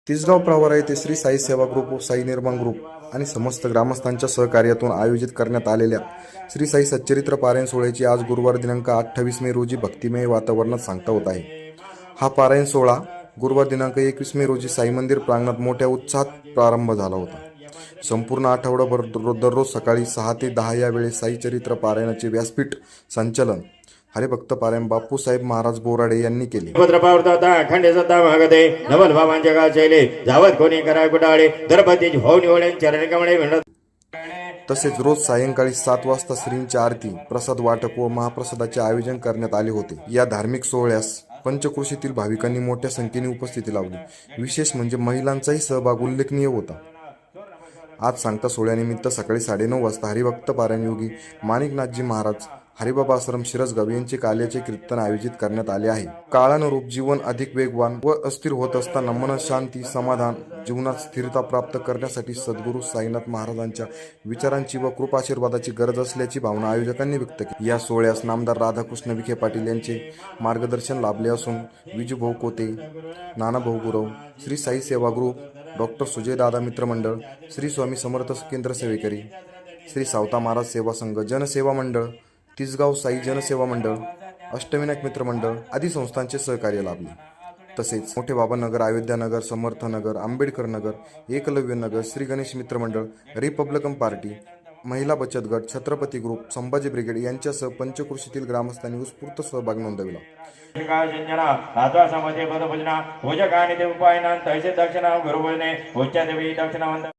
तिसगाव प्रवरा येथे श्री साई सेवा ग्रुप व साई निर्माण ग्रुप आणि समस्त ग्रामस्थांच्या सहकार्यातून आयोजित करण्यात आलेल्या श्री साई सच्चरित्र पारायण सोहळ्याची आज गुरुवार दिनांक 28 मे रोजी भक्तिमय वातावरणात सांगता होत आहे। हा पारायण सोहळा गुरुवार दिनांक 21 मे रोजी साई मंदिर प्रांगणात मोठ्या उत्साहात प्रारंभ झाला होता। संपूर्ण आठवडाभर दररोज सकाळी 6 ते 10 या वेळेस साई चरित्र पारायणाचे व्यासपीठ संचलन हरिभक्त पारायण बापूसाहेब महाराज बोराडे यांनी केले। अखंड सत्ता मागते नवल भावांच्या गाचेले जावत कोणी करा कुडाळे द्रौपदी भाऊ निवडे चरण कमळे म्हणत। तसेच रोज सायंकाळी 7 वाजता श्रींची आरती, प्रसाद वाटप व महाप्रसादाचे आयोजन करण्यात आले होते। या धार्मिक सोहळ्यास पंचक्रोशीतील भाविकांनी मोठ्या संख्येने उपस्थिती लावली। विशेष म्हणजे महिलांचाही सहभाग उल्लेखनीय होता। आज सांगता सोहळ्यानिमित्त सकाळी 9:30 वाजता हरिभक्त पारायण योगी माणिकनाथजी महाराज हरिबाबा आश्रम शिरसगाव यांचे काल्याचे कीर्तन आयोजित करण्यात आले आहे। काळानुरूप जीवन अधिक वेगवान व अस्थिर होत असताना मन शांती समाधान जीवनात स्थिरता प्राप्त करण्यासाठी सद्गुरू साईनाथ महाराजांच्या विचारांची व कृपाशीर्वादाची गरज असल्याची भावना आयोजकांनी व्यक्त केली। या सोहळ्यास नामदार राधाकृष्ण विखे पाटील यांचे मार्गदर्शन लाभले असून विजूभाऊ कोते, नानाभाऊ गुरव, श्री साई सेवा ग्रुप, डॉक्टर सुजय दादा मित्र मंडळ, श्री स्वामी समर्थ केंद्र सेवेकरी, श्री सावता महाराज सेवा संघ, जनसेवा मंडळ, तिसगाव साई जनसेवा मंडळ, अष्टविनायक मित्र मंडळ आदी संस्थांचे सहकार्य लाभले। तसेच मोठे बाबा नगर, अयोध्या नगर, समर्थ नगर, आंबेडकर नगर, एकलव्य नगर, श्री गणेश मित्र मंडळ, रिपब्लिकन पार्टी, महिला बचत गट, छत्रपती ग्रुप, संभाजी ब्रिगेड यांच्यासह पंचक्रोशीतील ग्रामस्थांनी उत्स्फूर्त सहभाग नोंदविला। दक्षिणा